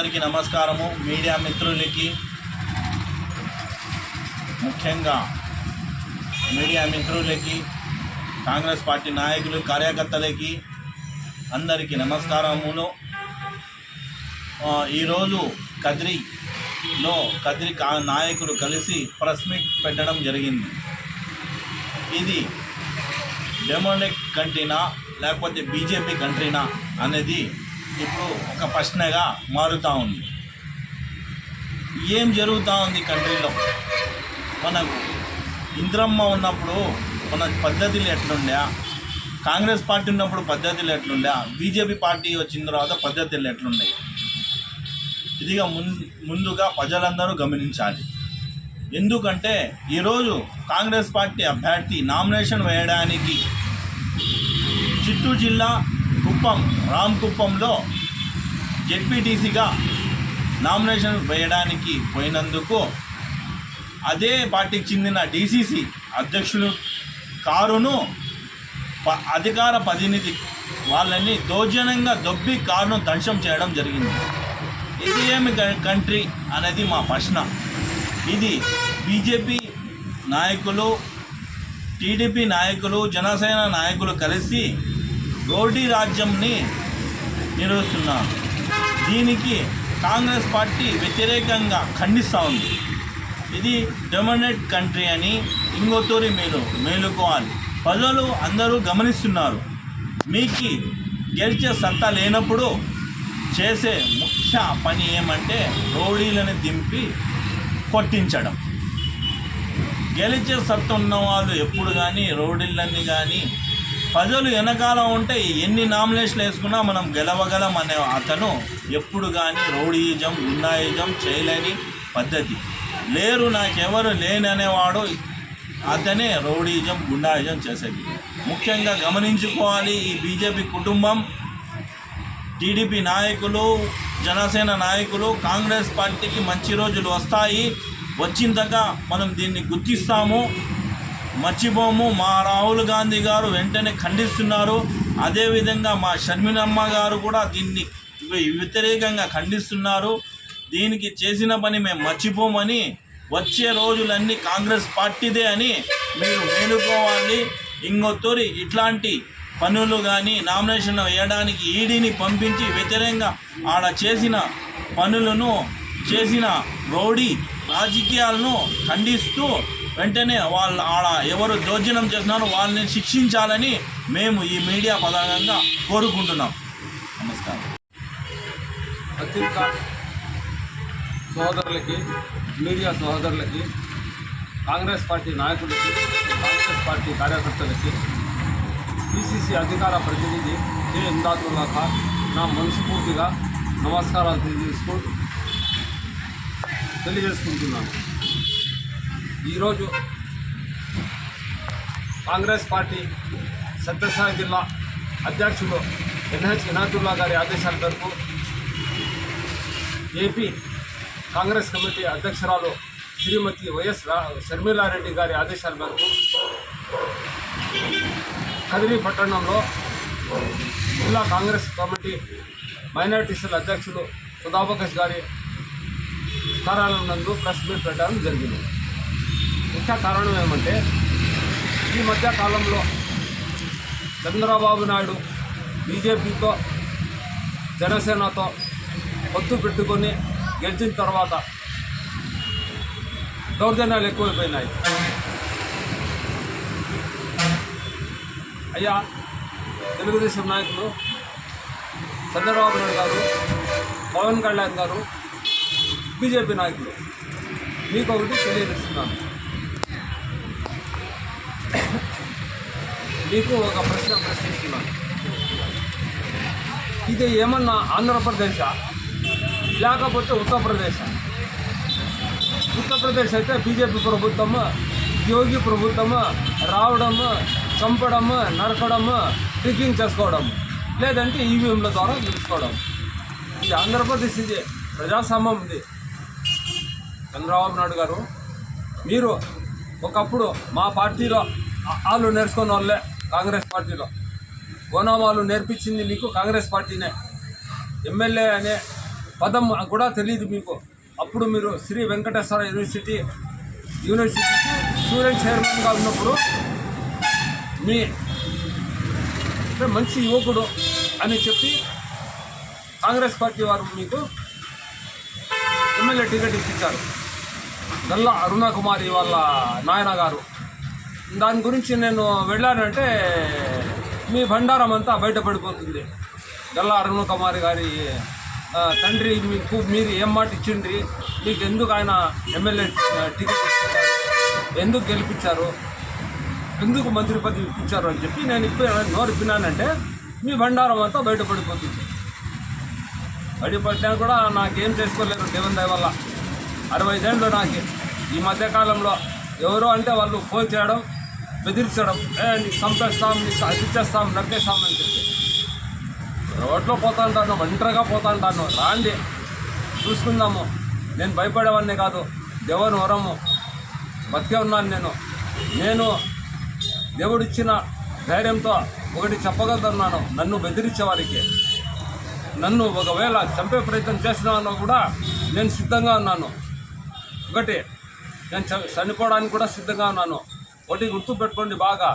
అందరికీ నమస్కారము. మీడియా మిత్రులకి, ముఖ్యంగా మీడియా మిత్రులకి, కాంగ్రెస్ పార్టీ నాయకులు, కార్యకర్తలకి అందరికీ నమస్కారములు. ఈరోజు కదిరిలో నాయకులు కలిసి ప్రెస్ మీట్ పెట్టడం జరిగింది. ఇది డెమోక్రటిక్ కంట్రీనా లేకపోతే బీజేపీ కంట్రీనా అనేది ఇప్పుడు ఒక ప్రశ్నగా మారుతూ ఉంది. ఏం జరుగుతూ ఉంది కంట్రీలో? మనకు ఇంద్రమ్మ ఉన్నప్పుడు మన పద్ధతులు ఎట్లుండే, కాంగ్రెస్ పార్టీ ఉన్నప్పుడు పద్ధతులు ఎట్లుండే, బీజేపీ పార్టీ వచ్చిన తర్వాత పద్ధతులు ఎట్లున్నాయి, ఇదిగా ముందుగా ప్రజలందరూ గమనించాలి. ఎందుకంటే ఈరోజు కాంగ్రెస్ పార్టీ అభ్యర్థి నామినేషన్ వేయడానికి చిత్తూరు జిల్లా రామకుప్పంలో జెడ్పీటీసీగా నామినేషన్ వేయడానికి పోయినందుకు అదే పార్టీకి చెందిన డీసీసీ అధ్యక్షులు కారును అధికార ప్రతినిధి వాళ్ళని దౌర్జన్యంగా దొబ్బి కారును ధ్వంసం చేయడం జరిగింది. ఇది ఏమి కంట్రీ అనేది మా ప్రశ్న. ఇది బీజేపీ నాయకులు, టీడీపీ నాయకులు, జనసేన నాయకులు కలిసి రౌడీ రాజ్యంని నిర్వహిస్తున్నారు. దీనికి కాంగ్రెస్ పార్టీ వ్యతిరేకంగా ఖండిస్తూ ఉంది. ఇది డెమోక్రటిక్ కంట్రీ అని ఇంకోతూరి మేలుకోవాలి. ప్రజలు అందరూ గమనిస్తున్నారు. మీకు గెలిచే సత్తా లేనప్పుడు చేసే ముఖ్య పని ఏమంటే రౌడీలను దింపి కొట్టించడం. గెలిచే సత్తా ఉన్నవాళ్ళు ఎప్పుడు కానీ రౌడీలన్నీ కానీ ప్రజలు వెనకాల ఉంటే ఎన్ని నామినేషన్లు వేసుకున్నా మనం గెలవగలం అనే అతను ఎప్పుడు కానీ రౌడీయిజం, గుండాయిజం చేయలేని పద్ధతి. లేరు నాకెవరు లేని అనేవాడు అతనే రౌడీయిజం, గుండాయిజం చేసేది. ముఖ్యంగా గమనించుకోవాలి. ఈ బీజేపీ కుటుంబం, టీడీపీ నాయకులు, జనసేన నాయకులు, కాంగ్రెస్ పార్టీకి మంచి రోజులు వస్తాయి, వచ్చిందాకా మనం దీన్ని గుర్తిస్తాము, మర్చిపోము. మా రాహుల్ గాంధీ గారు వెంటనే ఖండిస్తున్నారు. అదేవిధంగా మా షర్మిలమ్మ గారు కూడా దీన్ని వ్యతిరేకంగా ఖండిస్తున్నారు. దీనికి చేసిన పని మేము మర్చిపోమని, వచ్చే రోజులన్నీ కాంగ్రెస్ పార్టీదే అని మీరు మేలుకోవాలి. ఇంకొత్తూరి ఇట్లాంటి పనులు కానీ నామినేషన్ వేయడానికి ఈడీని పంపించి వ్యతిరేకంగా ఆడ చేసిన పనులను, చేసిన రౌడీ రాజకీయాలను ఖండిస్తూ వెంటనే వాళ్ళు ఆడ ఎవరు దౌర్జన్యం చేస్తున్నారో వాళ్ళని శిక్షించాలని మేము ఈ మీడియా పరంగా కోరుకుంటున్నాం. నమస్కారం. పత్రికా సోదరులకి, మీడియా సోదరులకి, కాంగ్రెస్ పార్టీ నాయకులకి, కాంగ్రెస్ పార్టీ కార్యకర్తలకి, పిసిసి అధికార ప్రతినిధి కె ఇమ్దాదుల్లా ఖాన్ నా మనస్ఫూర్తిగా నమస్కారాలు తెలియజేసుకుంటున్నాను. ఈరోజు కాంగ్రెస్ పార్టీ సత్యసాయి జిల్లా అధ్యక్షులు ఎన్హెచ్ ఇనాదుల్లా గారి ఆదేశాల మేరకు, ఏపీ కాంగ్రెస్ కమిటీ అధ్యక్షురాలు శ్రీమతి వైఎస్ షర్మిలారెడ్డి గారి ఆదేశాల మేరకు కదిరి పట్టణంలో జిల్లా కాంగ్రెస్ కమిటీ మైనారిటీ సెల్ అధ్యక్షులు సుధాబకష్ గారి కార్యాలయం నందు ప్రెస్ మీట్ పెట్టడం జరిగింది. ముఖ్య కారణం ఏమంటే, ఈ మధ్య కాలంలో చంద్రబాబు నాయుడు బీజేపీతో, జనసేనతో పొత్తు పెట్టుకొని గెలిచిన తర్వాత దౌర్జన్యాలు ఎక్కువైపోయినాయి. అయ్యా, తెలుగుదేశం నాయకులు చంద్రబాబు నాయుడు గారు, పవన్ కళ్యాణ్ గారు, బీజేపీ నాయకులు, మీకు ఒకటి తెలియజేస్తున్నాను. మీకు ఒక ప్రశ్నిస్తున్నాను. ఇది ఏమన్నా ఆంధ్రప్రదేశా లేకపోతే ఉత్తరప్రదేశ్? ఉత్తరప్రదేశ్ అయితే బీజేపీ ప్రభుత్వము, యోగి ప్రభుత్వము రావడము, చంపడము, నరకడము, ట్రికింగ్ చేసుకోవడం, లేదంటే ఈవీఎంల ద్వారా గెలుచుకోవడం. ఇది ఆంధ్రప్రదేశ్, ఇది ప్రజాస్వామ్యం. ఇది చంద్రబాబు నాయుడు గారు, మీరు ఒకప్పుడు మా పార్టీలో వాళ్ళు నేర్చుకున్న వాళ్ళే. కాంగ్రెస్ పార్టీలో ఓనామాలు నేర్పించింది మీకు కాంగ్రెస్ పార్టీనే. ఎమ్మెల్యే అనే పదం కూడా తెలియదు మీకు. అప్పుడు మీరు శ్రీ వెంకటేశ్వర యూనివర్సిటీకి స్టూడెంట్ చైర్మన్గా ఉన్నప్పుడు మీ అంటే మంచి యువకుడు అని చెప్పి కాంగ్రెస్ పార్టీ వారు మీకు ఎమ్మెల్యే టికెట్ ఇప్పించారు. గల్లా అరుణకుమారి వాళ్ళ నాయన గారు. దాని గురించి నేను వెళ్ళానంటే మీ బండారం అంతా బయటపడిపోతుంది. గల్లా అరుణకుమారి గారి తండ్రి మీరు ఏం మాట ఇచ్చిండ్రి, మీకు ఎందుకు ఆయన ఎమ్మెల్యే టికెట్ ఇచ్చారు, ఎందుకు గెలిపించారు, ఎందుకు మంత్రి పదవి ఇప్పించారు అని చెప్పి నేను నోరు ఇప్పినానంటే మీ బండారం అంతా బయటపడిపోతుంది. బయటపడినా కూడా నాకేం చేసుకోలేరు దేవుని దయ వల్ల. 65 ఏళ్ళు నాకు. ఈ మధ్యకాలంలో ఎవరో అంటే వాళ్ళు ఫోన్ చేయడం, బెదిరించడం, నీకు చంపేస్తాం, నీకు అదిచ్చేస్తాం, నరికేస్తాం అని చెప్పి రోడ్లో పోతా ఉంటాను, ఒంటరిగా పోతా ఉంటాను. రాండి చూసుకుందాము. నేను భయపడేవాడిని కాదు, దేవుని వరము, బతికే ఉన్నాను. నేను దేవుడిచ్చిన ధైర్యంతో ఒకటి చెప్పగలుగుతున్నాను. నన్ను బెదిరించే వారికి, నన్ను ఒకవేళ చంపే ప్రయత్నం చేసినా కూడా నేను సిద్ధంగా ఉన్నాను. ఒకటి నేను చనిపోవడానికి కూడా సిద్ధంగా ఉన్నాను. ఒకటి గుర్తుపెట్టుకోండి బాగా,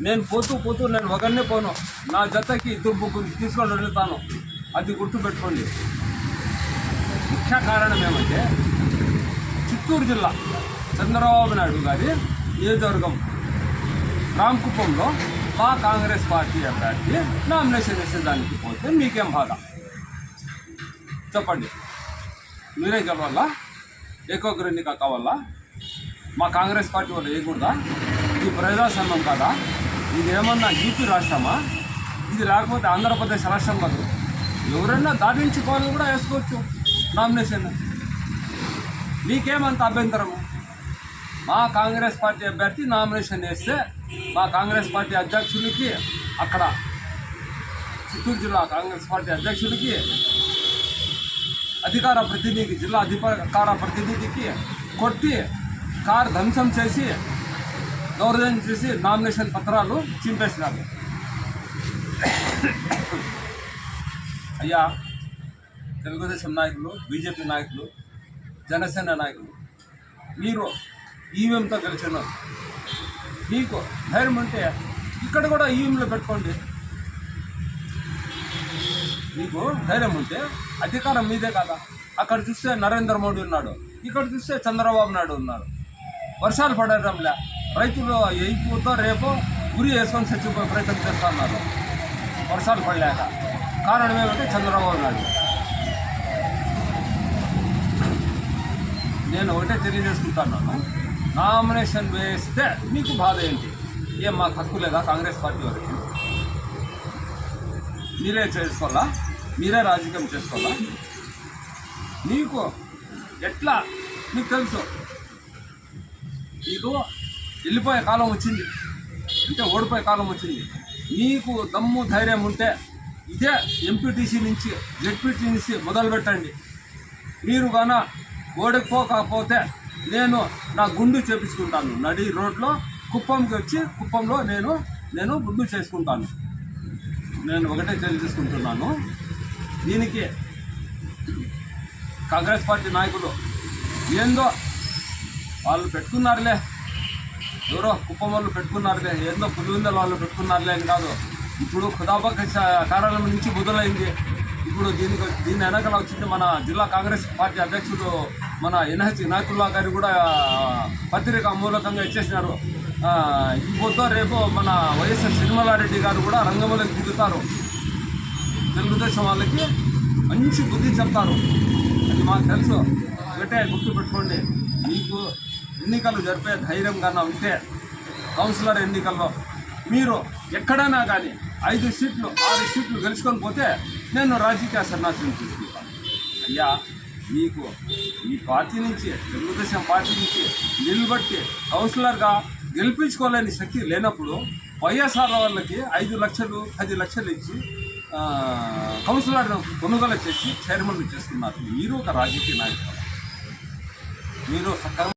నేను పోతూ నేను ఒకరినే పోను, నా జతకి 2 ముగ్గురు తీసుకొని వెళ్తాను. అది గుర్తుపెట్టుకోండి. ముఖ్య కారణం ఏమంటే చిత్తూరు జిల్లా చంద్రబాబు నాయుడు గారి నియోజకవర్గం రామకుప్పంలో మా కాంగ్రెస్ పార్టీ అభ్యర్థి నామినేషన్ వేసేదానికి పోతే మీకేం బాధ చెప్పండి? మీరే గెలవాలా? ఏకొకరు ఎన్నిక కావాలా? మా కాంగ్రెస్ పార్టీ వాళ్ళు వేయకూడదా? ఇది ప్రజాస్వామ్యం కాదా? ఇది ఏమన్నా యూపీ రాష్ట్రమా? ఇది లేకపోతే ఆంధ్రప్రదేశ్ రాష్ట్రం కాదు. ఎవరైనా దాటించుకోవాలని కూడా వేసుకోవచ్చు నామినేషన్. మీకేమంత అభ్యంతరము? మా కాంగ్రెస్ పార్టీ అభ్యర్థి నామినేషన్ వేస్తే మా కాంగ్రెస్ పార్టీ అధ్యక్షుడికి, అక్కడ చిత్తూరు జిల్లా కాంగ్రెస్ పార్టీ అధ్యక్షుడికి, అధికార ప్రతినిధికి, జిల్లా అధికార ప్రతినిధికి కొట్టి కారు ధ్వంసం చేసి దౌర్జన్యం చేసి నామినేషన్ పత్రాలు చింపేసినారు. అయ్యా, తెలుగుదేశం నాయకులు, బీజేపీ నాయకులు, జనసేన నాయకులు, మీరు ఈవీఎంతో గెలిచినారు. మీకు ధైర్యం ఉంటే ఇక్కడ కూడా ఈవీఎంలో పెట్టుకోండి. మీకు ధైర్యం ఉంటే అధికారం మీదే కదా. అక్కడ చూస్తే నరేంద్ర మోడీ ఉన్నాడు, ఇక్కడ చూస్తే చంద్రబాబు నాయుడు ఉన్నారు. వర్షాలు పడడంలే, రైతులు అయిపోతో రేపు గురి వేసుకొని చచ్చిపోయే ప్రయత్నం చేస్తున్నారు వర్షాలు పడలేక. కారణం ఏమంటే చంద్రబాబు నాయుడు. నేను ఒకటే తెలియజేసుకుంటున్నాను, నామినేషన్ వేస్తే మీకు బాధ ఏంటి? ఏం మాకు హక్కు లేదా కాంగ్రెస్ పార్టీ వారికి? మీరే చేసుకోవాలా? మీరే రాజకీయం చేసుకోవాలా? మీకు ఎట్లా మీకు తెలుసు. మీకు వెళ్ళిపోయే కాలం వచ్చింది, అంటే ఓడిపోయే కాలం వచ్చింది. మీకు దమ్ము ధైర్యం ఉంటే ఇదే ఎంపీటీసీ నుంచి జెడ్పీటీ నుంచి మొదలుపెట్టండి. మీరు గాన ఓడిపోకపోతే నేను నా గుండు చేపించుకుంటాను. నడి రోడ్లో కుప్పంకి వచ్చి కుప్పంలో నేను గుండు చేసుకుంటాను. నేను ఒకటే తెలియజేసుకుంటున్నాను. దీనికి కాంగ్రెస్ పార్టీ నాయకులు ఏందో వాళ్ళు పెట్టుకున్నారులే, ఎవరో కుప్పం వాళ్ళు పెట్టుకున్నారులే, ఏందో పులివెందుల వాళ్ళు పెట్టుకున్నారులే అని కాదు. ఇప్పుడు ఖుదాబాద్ కార్యాలయం నుంచి మొదలైంది. ఇప్పుడు దీని వెనకాల వచ్చింది మన జిల్లా కాంగ్రెస్ పార్టీ అధ్యక్షుడు మన ఎన్హెచ్ నాయకుల్లా గారు కూడా పత్రిక మూలకంగా ఇచ్చేసినారు. ఇప్పుడు రేపు మన వైఎస్ఆర్ సిరిమలారెడ్డి గారు కూడా రంగంలోకి దిగుతారు. తెలుగుదేశం వాళ్ళకి మంచి బుద్ధి చెప్తారు. అది మాకు తెలుసు. ఒకటే గుర్తుపెట్టుకోండి, మీకు ఎన్నికలు జరిపే ధైర్యం కన్నా ఉంటే కౌన్సిలర్ ఎన్నికల్లో మీరు ఎక్కడైనా కానీ 5 సీట్లు 6 సీట్లు గెలుచుకొని పోతే నేను రాజకీయ సన్యాసం తీసుకుంటాను. అయ్యా, మీకు ఈ పార్టీ నుంచి, తెలుగుదేశం పార్టీ నుంచి నిలబట్టి కౌన్సిలర్గా గెలిపించుకోలేని శక్తి లేనప్పుడు వైఎస్ఆర్ వాళ్ళకి 5 లక్షలు 10 లక్షలు ఇచ్చి కౌన్సిలర్ కొనుగోలు చేసి చైర్మన్ చేస్తున్నారు. మీరు ఒక రాజకీయ నాయకులు, మీరు సక్రమ